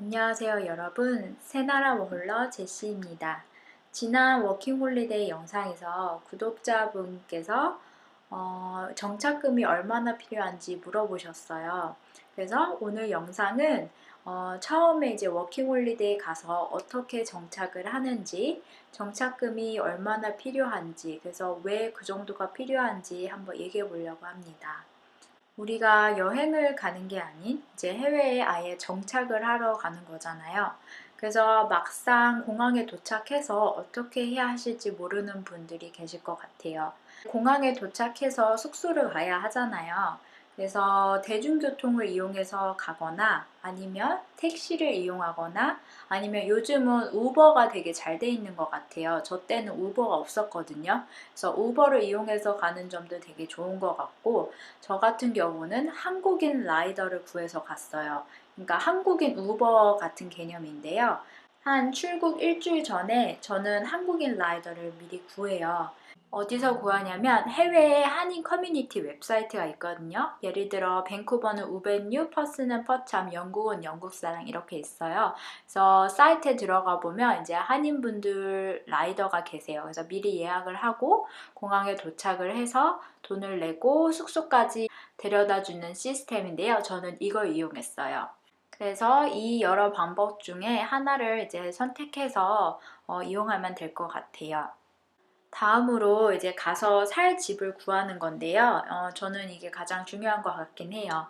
안녕하세요 여러분, 새나라 워홀러 제시입니다. 지난 워킹홀리데이 영상에서 구독자분께서 정착금이 얼마나 필요한지 물어보셨어요. 그래서 오늘 영상은 처음에 이제 워킹홀리데이 가서 어떻게 정착을 하는지, 정착금이 얼마나 필요한지, 그래서 왜 그 정도가 필요한지 한번 얘기해 보려고 합니다. 우리가 여행을 가는 게 아닌 이제 해외에 아예 정착을 하러 가는 거잖아요. 그래서 막상 공항에 도착해서 어떻게 해야 하실지 모르는 분들이 계실 것 같아요. 공항에 도착해서 숙소를 가야 하잖아요. 그래서 대중교통을 이용해서 가거나 아니면 택시를 이용하거나 아니면 요즘은 우버가 되게 잘 돼 있는 것 같아요. 저 때는 우버가 없었거든요. 그래서 우버를 이용해서 가는 점도 되게 좋은 것 같고, 저 같은 경우는 한국인 라이더를 구해서 갔어요. 그러니까 한국인 우버 같은 개념인데요. 한 출국 일주일 전에 저는 한국인 라이더를 미리 구해요. 어디서 구하냐면 해외에 한인 커뮤니티 웹사이트가 있거든요. 예를 들어 밴쿠버는 우벤유, 퍼스는 퍼참, 영국은 영국사랑 이렇게 있어요. 그래서 사이트에 들어가 보면 이제 한인분들 라이더가 계세요. 그래서 미리 예약을 하고 공항에 도착을 해서 돈을 내고 숙소까지 데려다 주는 시스템인데요. 저는 이걸 이용했어요. 그래서 이 여러 방법 중에 하나를 이제 선택해서 이용하면 될 것 같아요. 다음으로 이제 가서 살 집을 구하는 건데요. 저는 이게 가장 중요한 것 같긴 해요.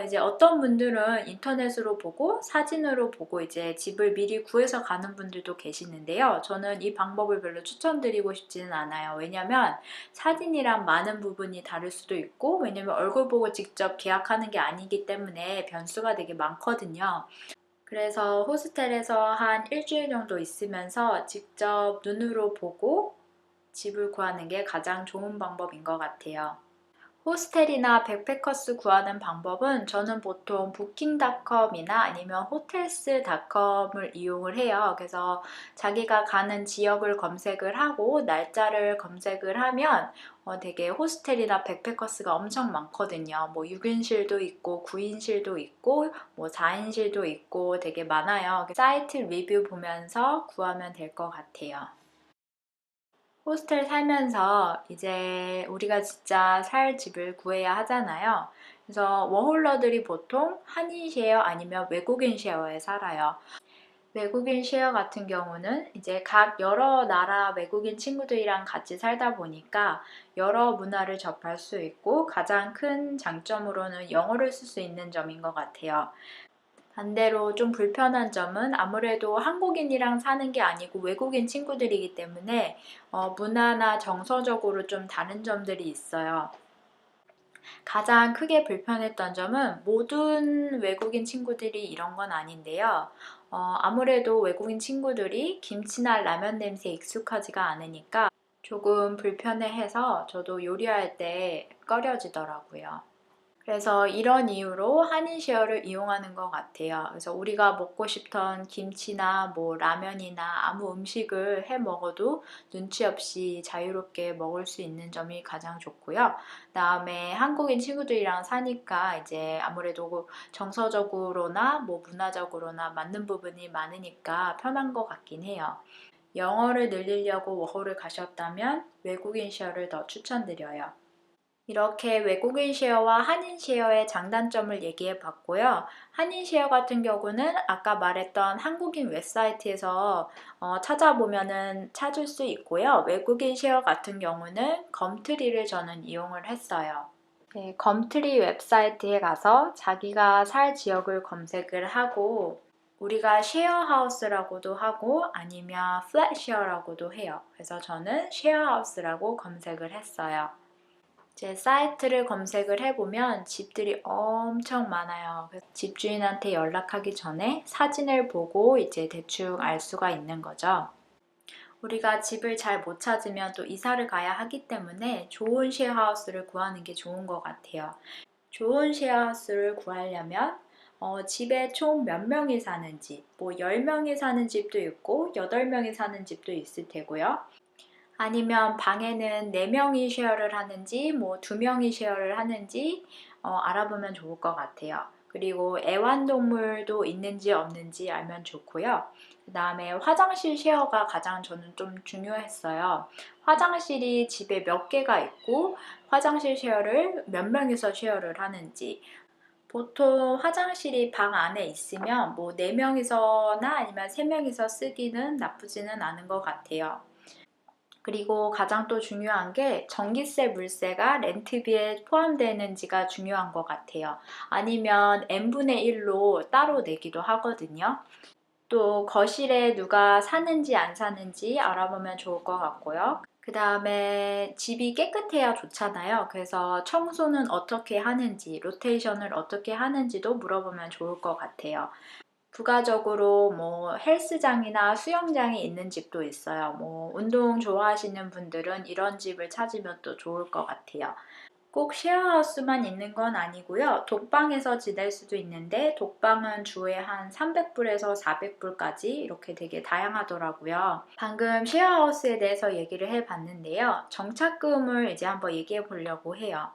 이제 어떤 분들은 인터넷으로 보고 사진으로 보고 이제 집을 미리 구해서 가는 분들도 계시는데요. 저는 이 방법을 별로 추천드리고 싶지는 않아요. 왜냐면 사진이랑 많은 부분이 다를 수도 있고, 왜냐면 얼굴 보고 직접 계약하는 게 아니기 때문에 변수가 되게 많거든요. 그래서 호스텔에서 한 일주일 정도 있으면서 직접 눈으로 보고 집을 구하는 게 가장 좋은 방법인 것 같아요. 호스텔이나 백패커스 구하는 방법은 저는 보통 부킹닷컴이나 아니면 호텔스닷컴을 이용을 해요. 그래서 자기가 가는 지역을 검색을 하고 날짜를 검색을 하면 되게 호스텔이나 백패커스가 엄청 많거든요. 뭐 6인실도 있고 9인실도 있고 뭐 4인실도 있고 되게 많아요. 사이트 리뷰 보면서 구하면 될 것 같아요. 호스텔 살면서 이제 우리가 진짜 살 집을 구해야 하잖아요. 그래서 워홀러들이 보통 한인 쉐어 아니면 외국인 쉐어에 살아요. 외국인 쉐어 같은 경우는 이제 각 여러 나라 외국인 친구들이랑 같이 살다 보니까 여러 문화를 접할 수 있고, 가장 큰 장점으로는 영어를 쓸 수 있는 점인 것 같아요. 반대로 좀 불편한 점은 아무래도 한국인이랑 사는 게 아니고 외국인 친구들이기 때문에 문화나 정서적으로 좀 다른 점들이 있어요. 가장 크게 불편했던 점은 모든 외국인 친구들이 이런 건 아닌데요. 아무래도 외국인 친구들이 김치나 라면 냄새에 익숙하지가 않으니까 조금 불편해해서 저도 요리할 때 꺼려지더라고요. 그래서 이런 이유로 한인 쉐어를 이용하는 것 같아요. 그래서 우리가 먹고 싶던 김치나 뭐 라면이나 아무 음식을 해 먹어도 눈치 없이 자유롭게 먹을 수 있는 점이 가장 좋고요. 그다음에 한국인 친구들이랑 사니까 이제 아무래도 정서적으로나 뭐 문화적으로나 맞는 부분이 많으니까 편한 것 같긴 해요. 영어를 늘리려고 워홀을 가셨다면 외국인 쉐어를 더 추천드려요. 이렇게 외국인 쉐어와 한인 쉐어의 장단점을 얘기해 봤고요. 한인 쉐어 같은 경우는 아까 말했던 한국인 웹사이트에서 찾아보면은 찾을 수 있고요. 외국인 쉐어 같은 경우는 검트리를 저는 이용을 했어요. 네, 검트리 웹사이트에 가서 자기가 살 지역을 검색을 하고, 우리가 쉐어하우스라고도 하고 아니면 플랫쉐어라고도 해요. 그래서 저는 쉐어하우스라고 검색을 했어요. 제 사이트를 검색을 해보면 집들이 엄청 많아요. 그래서 집주인한테 연락하기 전에 사진을 보고 이제 대충 알 수가 있는 거죠. 우리가 집을 잘 못 찾으면 또 이사를 가야 하기 때문에 좋은 쉐어하우스를 구하는 게 좋은 것 같아요. 좋은 쉐어하우스를 구하려면 집에 총 몇 명이 사는지, 뭐 10명이 사는 집도 있고 8명이 사는 집도 있을 테고요. 아니면 방에는 4명이 쉐어를 하는지 뭐 2명이 쉐어를 하는지 알아보면 좋을 것 같아요. 그리고 애완동물도 있는지 없는지 알면 좋고요. 그 다음에 화장실 쉐어가 가장 저는 좀 중요했어요. 화장실이 집에 몇 개가 있고 화장실 쉐어를 몇 명이서 쉐어를 하는지. 보통 화장실이 방 안에 있으면 뭐 4명이서나 아니면 3명이서 쓰기는 나쁘지는 않은 것 같아요. 그리고 가장 또 중요한 게 전기세, 물세가 렌트비에 포함되는지가 중요한 것 같아요. 아니면 n분의 1로 따로 내기도 하거든요. 또 거실에 누가 사는지 안 사는지 알아보면 좋을 것 같고요. 그 다음에 집이 깨끗해야 좋잖아요. 그래서 청소는 어떻게 하는지, 로테이션을 어떻게 하는지도 물어보면 좋을 것 같아요. 부가적으로 뭐 헬스장이나 수영장이 있는 집도 있어요. 뭐 운동 좋아하시는 분들은 이런 집을 찾으면 또 좋을 것 같아요. 꼭 쉐어하우스만 있는 건 아니고요. 독방에서 지낼 수도 있는데 독방은 주에 한 300불에서 400불까지 이렇게 되게 다양하더라고요. 방금 쉐어하우스에 대해서 얘기를 해봤는데요. 정착금을 이제 한번 얘기해 보려고 해요.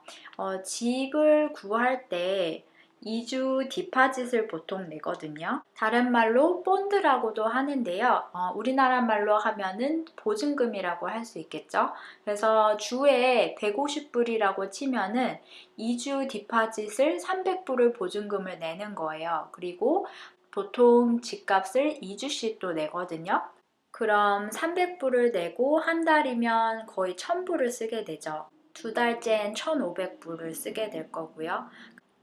집을 구할 때 2주 디파짓을 보통 내거든요. 다른 말로 본드라고도 하는데요. 우리나라 말로 하면은 보증금이라고 할 수 있겠죠. 그래서 주에 150불이라고 치면은 2주 디파짓을 300불을 보증금을 내는 거예요. 그리고 보통 집값을 2주씩 또 내거든요. 그럼 300불을 내고 한 달이면 거의 1000불을 쓰게 되죠. 두 달째엔 1500불을 쓰게 될 거고요.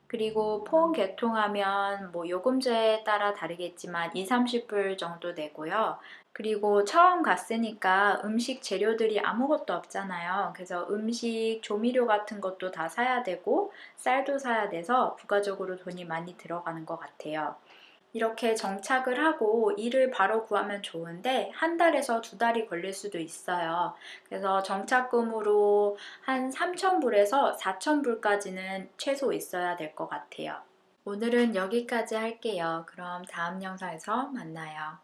그리고 폰 개통하면 뭐 요금제에 따라 다르겠지만 2, 30불 정도 내고요. 그리고 처음 갔으니까 음식 재료들이 아무것도 없잖아요. 그래서 음식, 조미료 같은 것도 다 사야 되고 쌀도 사야 돼서 부가적으로 돈이 많이 들어가는 것 같아요. 이렇게 정착을 하고 일을 바로 구하면 좋은데 한 달에서 두 달이 걸릴 수도 있어요. 그래서 정착금으로 한 3,000불에서 4,000불까지는 최소 있어야 될 것 같아요. 오늘은 여기까지 할게요. 그럼 다음 영상에서 만나요.